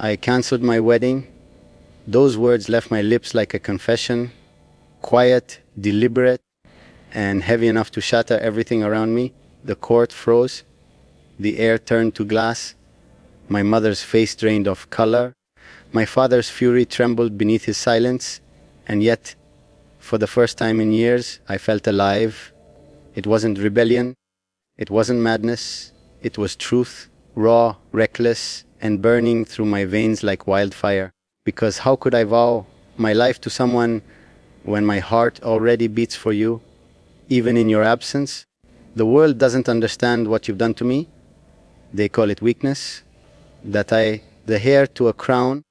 I cancelled my wedding. Those words left my lips like a confession, quiet, deliberate, and heavy enough to shatter everything around me. The court froze. The air turned to glass. My mother's face drained of color. My father's fury trembled beneath his silence. And yet, for the first time in years, I felt alive. It wasn't rebellion. It wasn't madness. It was truth, raw, reckless, and burning through my veins like wildfire. Because how could I vow my life to someone when my heart already beats for you, even in your absence? The world doesn't understand what you've done to me. They call it weakness. That the heir to a crown,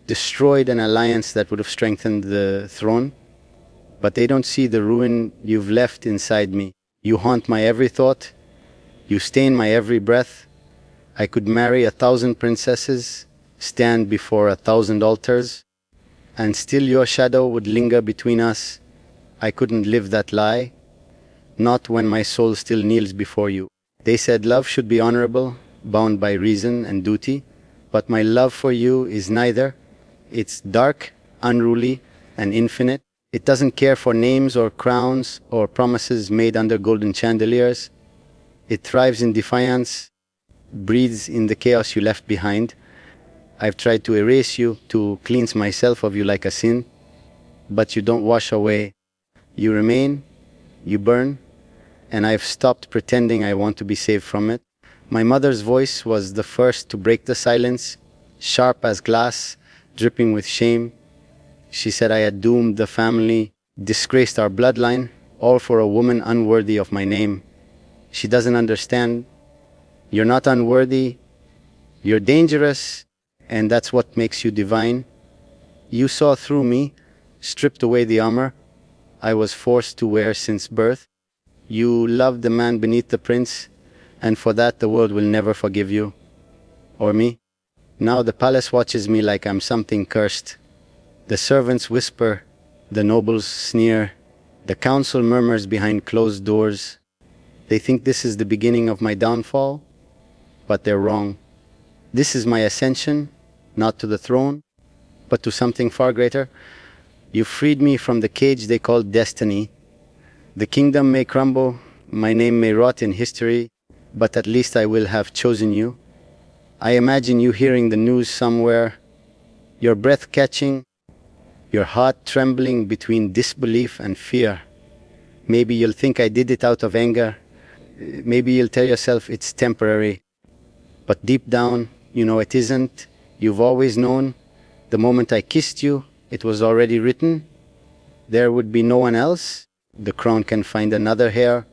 destroyed an alliance that would have strengthened the throne. But they don't see the ruin you've left inside me. You haunt my every thought. You stain my every breath. I could marry 1,000 princesses, stand before 1,000 altars, and still your shadow would linger between us. I couldn't live that lie, not when my soul still kneels before you. They said love should be honorable, bound by reason and duty, but my love for you is neither. It's dark, unruly, and infinite. It doesn't care for names or crowns or promises made under golden chandeliers. It thrives in defiance, breathes in the chaos you left behind. I've tried to erase you, to cleanse myself of you like a sin, but you don't wash away. You remain, you burn, and I've stopped pretending I want to be saved from it. My mother's voice was the first to break the silence, sharp as glass, dripping with shame. She said I had doomed the family, disgraced our bloodline, all for a woman unworthy of my name. She doesn't understand. You're not unworthy. You're dangerous, and that's what makes you divine. You saw through me, stripped away the armor I was forced to wear since birth. You loved the man beneath the prince, and for that the world will never forgive you. Or me. Now the palace watches me like I'm something cursed. The servants whisper, the nobles sneer, the council murmurs behind closed doors. They think this is the beginning of my downfall, but they're wrong. This is my ascension, not to the throne, but to something far greater. You freed me from the cage they call destiny. The kingdom may crumble, my name may rot in history, but at least I will have chosen you. I imagine you hearing the news somewhere, your breath catching, your heart trembling between disbelief and fear. Maybe you'll think I did it out of anger. Maybe you'll tell yourself it's temporary. But deep down, you know it isn't. You've always known. The moment I kissed you, it was already written. There would be no one else. The crown can find another heir,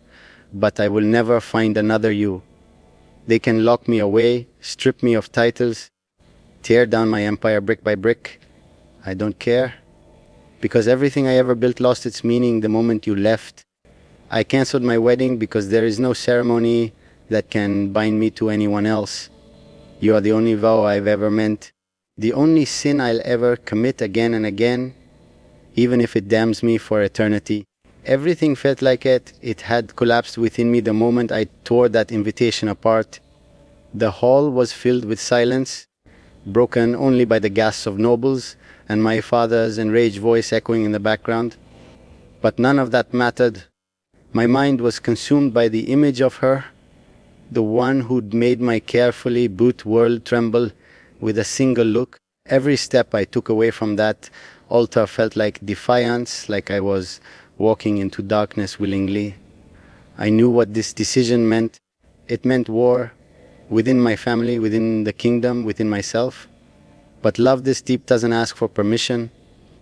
but I will never find another you. They can lock me away, strip me of titles, tear down my empire brick by brick. I don't care, because everything I ever built lost its meaning the moment you left. I cancelled my wedding because there is no ceremony that can bind me to anyone else. You are the only vow I've ever meant, the only sin I'll ever commit again and again, even if it damns me for eternity. Everything felt like it had collapsed within me the moment I tore that invitation apart. The hall was filled with silence, broken only by the gasps of nobles and my father's enraged voice echoing in the background. But none of that mattered. My mind was consumed by the image of her, the one who'd made my carefully built world tremble with a single look. Every step I took away from that altar felt like defiance, like I was walking into darkness willingly. I knew what this decision meant. It meant war within my family, within the kingdom, within myself. But love this deep doesn't ask for permission.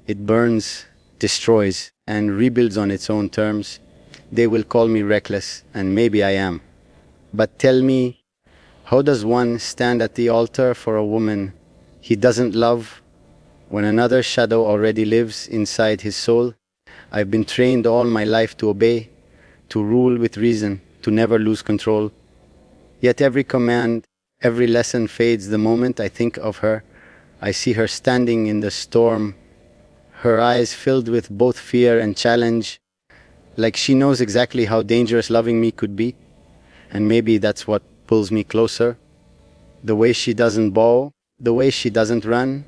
It burns, destroys, and rebuilds on its own terms. They will call me reckless, and maybe I am. But tell me, how does one stand at the altar for a woman he doesn't love when another shadow already lives inside his soul? I've been trained all my life to obey, to rule with reason, to never lose control. Yet every command, every lesson fades the moment I think of her. I see her standing in the storm, her eyes filled with both fear and challenge, like she knows exactly how dangerous loving me could be. And maybe that's what pulls me closer. The way she doesn't bow, the way she doesn't run.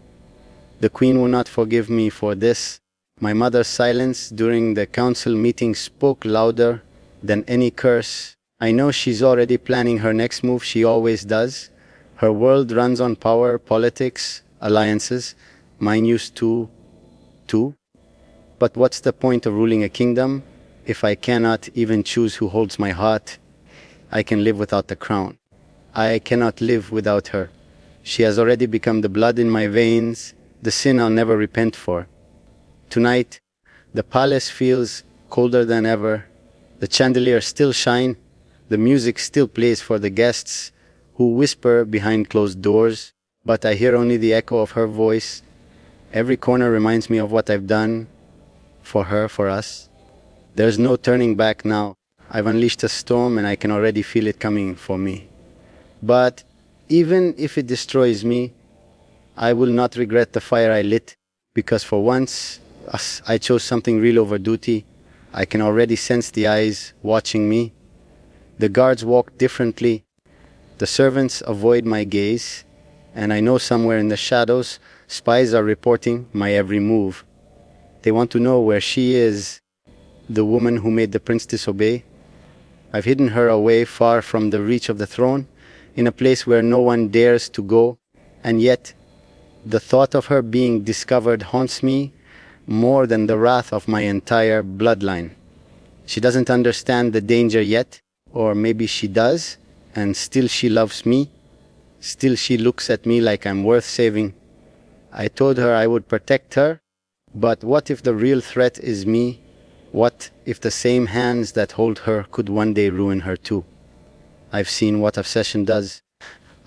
The queen will not forgive me for this. My mother's silence during the council meeting spoke louder than any curse. I know she's already planning her next move. She always does. Her world runs on power, politics, alliances. Mine used to, too. But what's the point of ruling a kingdom if I cannot even choose who holds my heart? I can live without the crown. I cannot live without her. She has already become the blood in my veins, the sin I'll never repent for. Tonight, the palace feels colder than ever. The chandeliers still shine. The music still plays for the guests who whisper behind closed doors. But I hear only the echo of her voice. Every corner reminds me of what I've done for her, for us. There's no turning back now. I've unleashed a storm and I can already feel it coming for me. But even if it destroys me, I will not regret the fire I lit, because for once I chose something real over duty. I can already sense the eyes watching me. The guards walk differently. The servants avoid my gaze. And I know somewhere in the shadows, spies are reporting my every move. They want to know where she is, the woman who made the prince disobey. I've hidden her away far from the reach of the throne, in a place where no one dares to go. And yet, the thought of her being discovered haunts me more than the wrath of my entire bloodline. She doesn't understand the danger yet, or maybe she does, and still she loves me. Still she looks at me like I'm worth saving. I told her I would protect her, but what if the real threat is me? What if the same hands that hold her could one day ruin her too? I've seen what obsession does.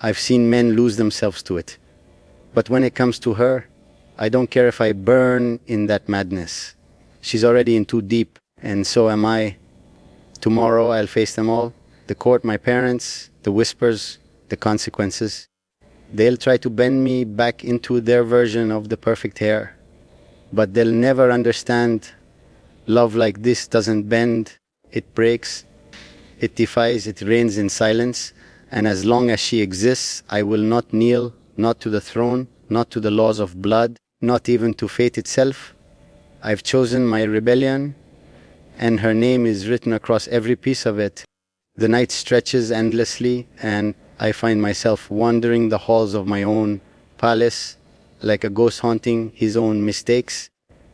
I've seen men lose themselves to it. But when it comes to her, I don't care if I burn in that madness. She's already in too deep, and so am I. Tomorrow I'll face them all. The court, my parents, the whispers, the consequences. They'll try to bend me back into their version of the perfect hair. But they'll never understand. Love like this doesn't bend, it breaks, it defies, it reigns in silence. And as long as she exists, I will not kneel, not to the throne, not to the laws of blood, not even to fate itself. I've chosen my rebellion, and her name is written across every piece of it. The night stretches endlessly, and I find myself wandering the halls of my own palace, like a ghost haunting his own mistakes.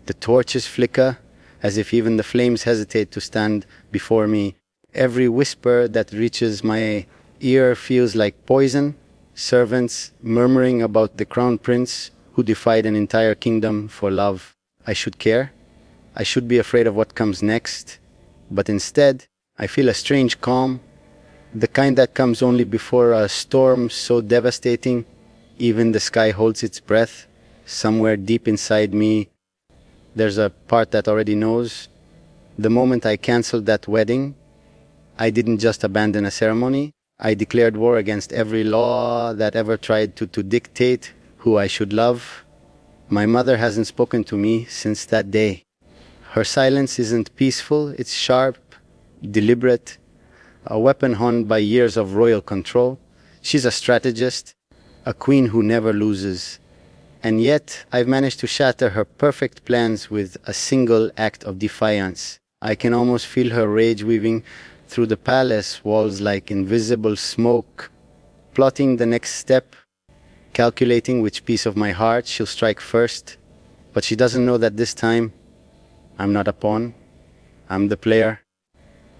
The torches flicker, as if even the flames hesitate to stand before me. Every whisper that reaches my ear feels like poison. Servants murmuring about the crown prince who defied an entire kingdom for love. I should care. I should be afraid of what comes next. But instead, I feel a strange calm, the kind that comes only before a storm so devastating, even the sky holds its breath. Somewhere deep inside me, there's a part that already knows. The moment I canceled that wedding, I didn't just abandon a ceremony. I declared war against every law that ever tried to dictate who I should love. My mother hasn't spoken to me since that day. Her silence isn't peaceful, it's sharp, deliberate, a weapon honed by years of royal control. She's a strategist, a queen who never loses. And yet, I've managed to shatter her perfect plans with a single act of defiance. I can almost feel her rage weaving through the palace walls like invisible smoke, plotting the next step, calculating which piece of my heart she'll strike first. But she doesn't know that this time, I'm not a pawn, I'm the player.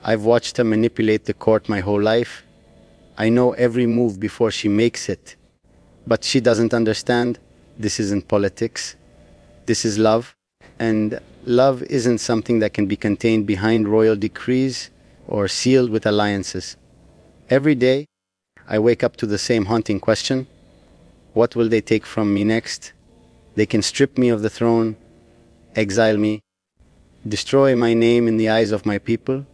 I've watched her manipulate the court my whole life. I know every move before she makes it. But she doesn't understand. This isn't politics. This is love. And love isn't something that can be contained behind royal decrees or sealed with alliances. Every day, I wake up to the same haunting question. What will they take from me next? They can strip me of the throne, exile me, destroy my name in the eyes of my people,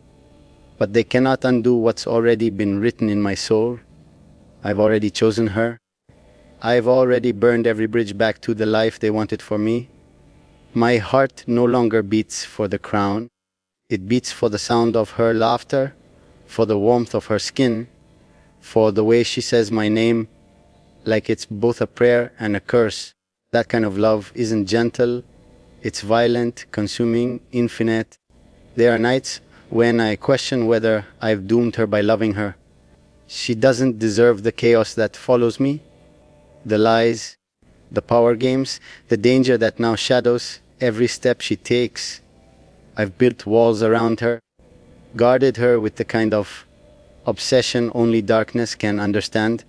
but they cannot undo what's already been written in my soul. I've already chosen her. I've already burned every bridge back to the life they wanted for me. My heart no longer beats for the crown. It beats for the sound of her laughter, for the warmth of her skin, for the way she says my name like it's both a prayer and a curse. That kind of love isn't gentle, it's violent, consuming, infinite. There are nights when I question whether I've doomed her by loving her. She doesn't deserve the chaos that follows me, the lies, the power games, the danger that now shadows every step she takes. I've built walls around her, guarded her with the kind of obsession only darkness can understand.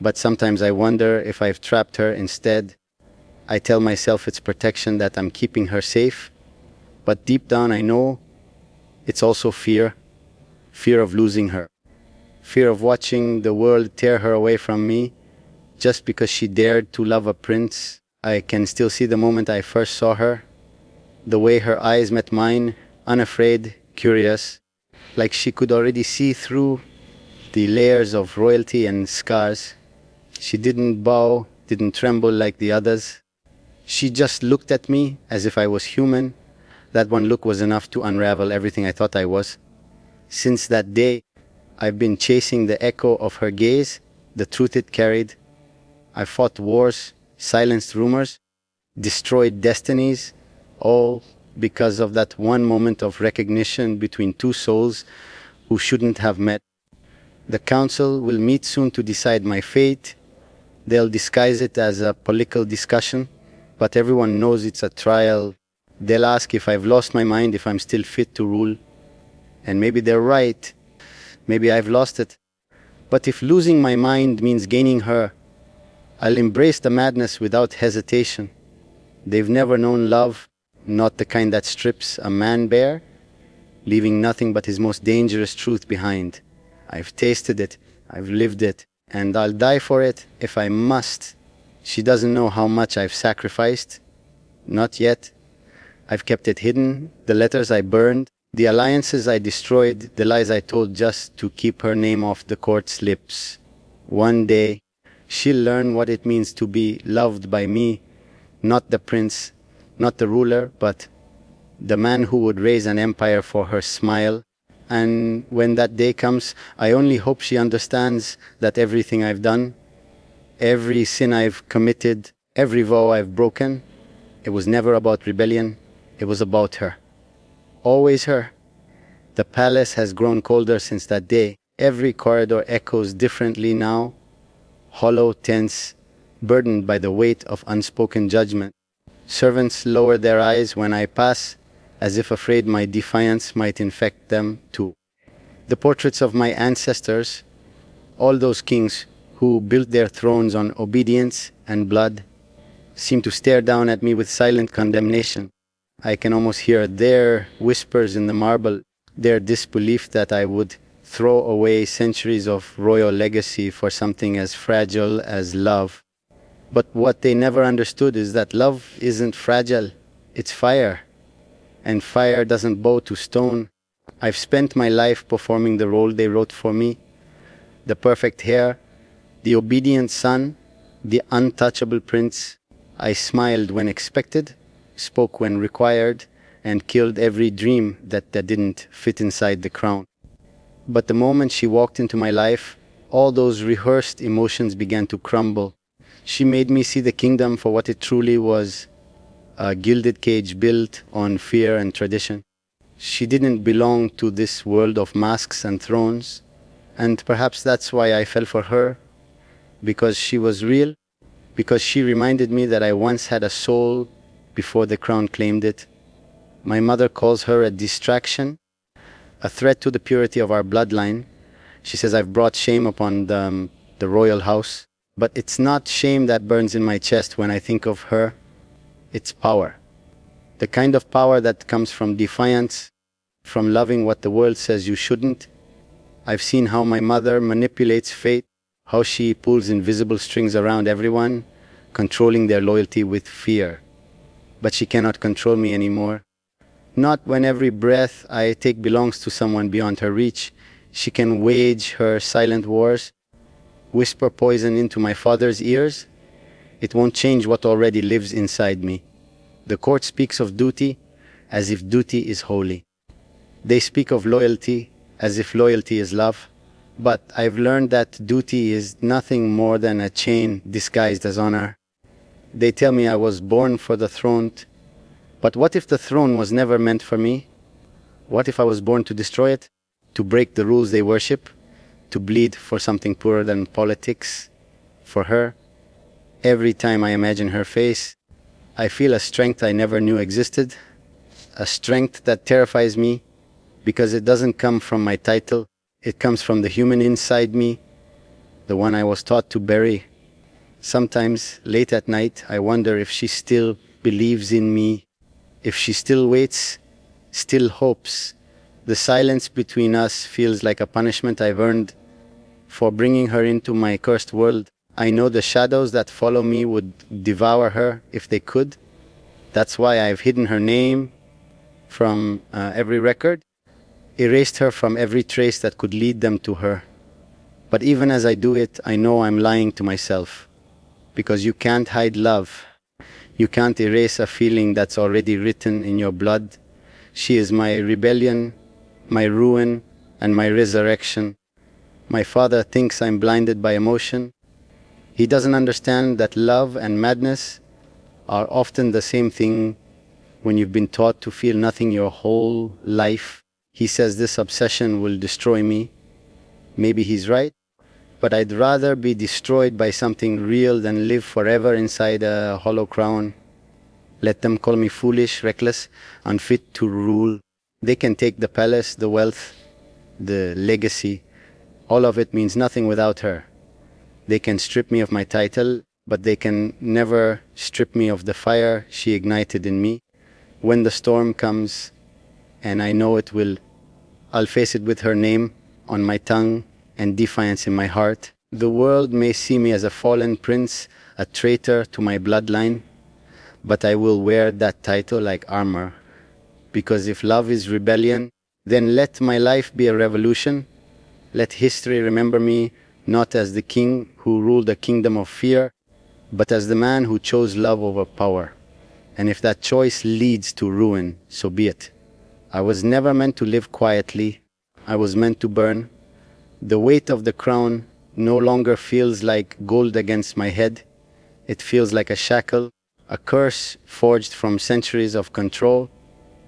But sometimes I wonder if I've trapped her instead. I tell myself it's protection, that I'm keeping her safe. But deep down I know it's also fear. Fear of losing her. Fear of watching the world tear her away from me just because she dared to love a prince. I can still see the moment I first saw her. The way her eyes met mine, unafraid, curious, like she could already see through the layers of royalty and scars. She didn't bow, didn't tremble like the others. She just looked at me as if I was human. That one look was enough to unravel everything I thought I was. Since that day, I've been chasing the echo of her gaze, the truth it carried. I fought wars, silenced rumors, destroyed destinies, all because of that one moment of recognition between two souls who shouldn't have met. The council will meet soon to decide my fate. They'll disguise it as a political discussion, but everyone knows it's a trial. They'll ask if I've lost my mind, if I'm still fit to rule. And maybe they're right. Maybe I've lost it. But if losing my mind means gaining her, I'll embrace the madness without hesitation. They've never known love, not the kind that strips a man bare, leaving nothing but his most dangerous truth behind. I've tasted it, I've lived it, and I'll die for it if I must. She doesn't know how much I've sacrificed. Not yet. I've kept it hidden, the letters I burned, the alliances I destroyed, the lies I told just to keep her name off the court's lips. One day, she'll learn what it means to be loved by me, not the prince, not the ruler, but the man who would raise an empire for her smile. And when that day comes, I only hope she understands that everything I've done, every sin I've committed, every vow I've broken, it was never about rebellion, it was about her. Always her. The palace has grown colder since that day. Every corridor echoes differently now, hollow, tense, burdened by the weight of unspoken judgment. Servants lower their eyes when I pass, as if afraid my defiance might infect them too. The portraits of my ancestors, all those kings who built their thrones on obedience and blood, seem to stare down at me with silent condemnation. I can almost hear their whispers in the marble, their disbelief that I would throw away centuries of royal legacy for something as fragile as love. But what they never understood is that love isn't fragile, it's fire. And fire doesn't bow to stone. I've spent my life performing the role they wrote for me. The perfect heir, the obedient son, the untouchable prince. I smiled when expected, spoke when required, and killed every dream that didn't fit inside the crown. But the moment she walked into my life, all those rehearsed emotions began to crumble. She made me see the kingdom for what it truly was, a gilded cage built on fear and tradition. She didn't belong to this world of masks and thrones, and perhaps that's why I fell for her, because she was real, because she reminded me that I once had a soul before the crown claimed it. My mother calls her a distraction, a threat to the purity of our bloodline. She says I've brought shame upon the royal house. But it's not shame that burns in my chest when I think of her. It's power. The kind of power that comes from defiance, from loving what the world says you shouldn't. I've seen how my mother manipulates fate, how she pulls invisible strings around everyone, controlling their loyalty with fear. But she cannot control me anymore. Not when every breath I take belongs to someone beyond her reach. She can wage her silent wars, whisper poison into my father's ears. It won't change what already lives inside me. The court speaks of duty as if duty is holy. They speak of loyalty as if loyalty is love. But I've learned that duty is nothing more than a chain disguised as honor. They tell me I was born for the throne, but what if the throne was never meant for me? What if I was born to destroy it? To break the rules they worship? To bleed for something poorer than politics? For her? Every time I imagine her face, I feel a strength I never knew existed. A strength that terrifies me because it doesn't come from my title. It comes from the human inside me, the one I was taught to bury. Sometimes, late at night, I wonder if she still believes in me, if she still waits, still hopes. The silence between us feels like a punishment I've earned for bringing her into my cursed world. I know the shadows that follow me would devour her if they could. That's why I've hidden her name from every record, erased her from every trace that could lead them to her. But even as I do it, I know I'm lying to myself. Because you can't hide love. You can't erase a feeling that's already written in your blood. She is my rebellion, my ruin, and my resurrection. My father thinks I'm blinded by emotion. He doesn't understand that love and madness are often the same thing when you've been taught to feel nothing your whole life. He says this obsession will destroy me. Maybe he's right, but I'd rather be destroyed by something real than live forever inside a hollow crown. Let them call me foolish, reckless, unfit to rule. They can take the palace, the wealth, the legacy. All of it means nothing without her. They can strip me of my title, but they can never strip me of the fire she ignited in me. When the storm comes, and I know it will, I'll face it with her name on my tongue and defiance in my heart. The world may see me as a fallen prince, a traitor to my bloodline, but I will wear that title like armor. Because if love is rebellion, then let my life be a revolution. Let history remember me not as the king who ruled a kingdom of fear, but as the man who chose love over power. And if that choice leads to ruin, so be it. I was never meant to live quietly. I was meant to burn. The weight of the crown no longer feels like gold against my head. It feels like a shackle, a curse forged from centuries of control.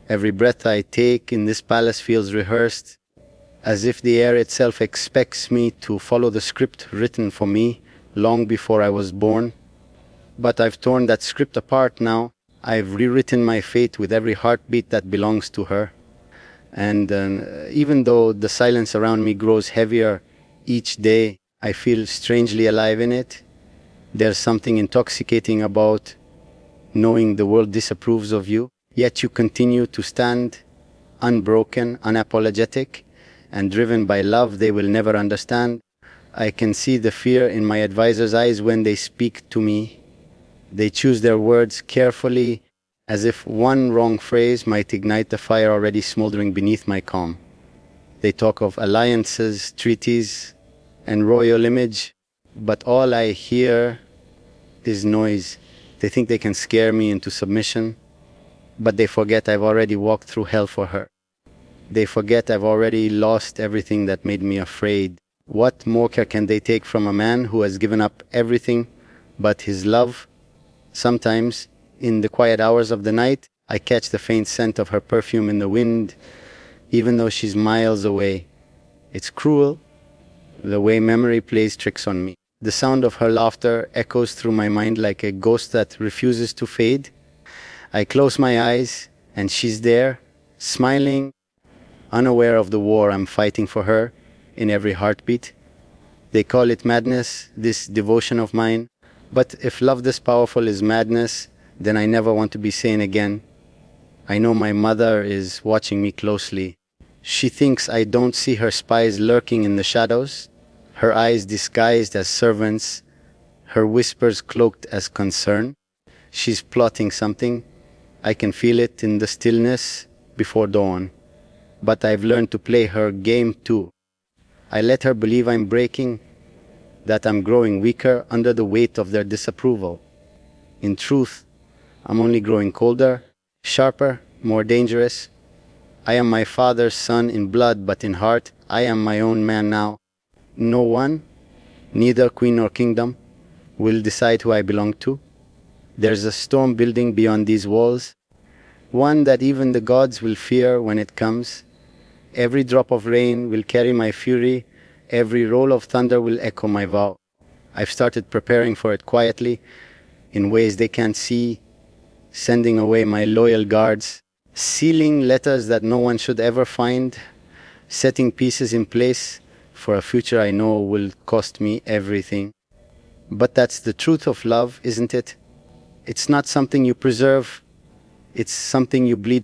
Every breath I take in this palace feels rehearsed, as if the air itself expects me to follow the script written for me long before I was born. But I've torn that script apart now. I've rewritten my fate with every heartbeat that belongs to her. And even though the silence around me grows heavier each day, I feel strangely alive in it. There's something intoxicating about knowing the world disapproves of you, yet you continue to stand unbroken, unapologetic, and driven by love they will never understand. I can see the fear in my advisor's eyes when they speak to me. They choose their words carefully, as if one wrong phrase might ignite the fire already smoldering beneath my calm. They talk of alliances, treaties, and royal image, but all I hear is noise. They think they can scare me into submission, but they forget I've already walked through hell for her. They forget I've already lost everything that made me afraid. What more can they take from a man who has given up everything but his love? Sometimes, in the quiet hours of the night, I catch the faint scent of her perfume in the wind, even though she's miles away. It's cruel, the way memory plays tricks on me. The sound of her laughter echoes through my mind like a ghost that refuses to fade. I close my eyes, and she's there, smiling, unaware of the war I'm fighting for her in every heartbeat. They call it madness, this devotion of mine. But if love this powerful is madness, then I never want to be sane again. I know my mother is watching me closely. She thinks I don't see her spies lurking in the shadows, her eyes disguised as servants, her whispers cloaked as concern. She's plotting something. I can feel it in the stillness before dawn. But I've learned to play her game too. I let her believe I'm breaking, that I'm growing weaker under the weight of their disapproval. In truth, I'm only growing colder, sharper, more dangerous. I am my father's son in blood, but in heart, I am my own man now. No one, neither queen nor kingdom, will decide who I belong to. There's a storm building beyond these walls, one that even the gods will fear when it comes. Every drop of rain will carry my fury, every roll of thunder will echo my vow. I've started preparing for it quietly, in ways they can't see, sending away my loyal guards, sealing letters that no one should ever find, setting pieces in place for a future I know will cost me everything. But that's the truth of love, isn't it? It's not something you preserve, it's something you bleed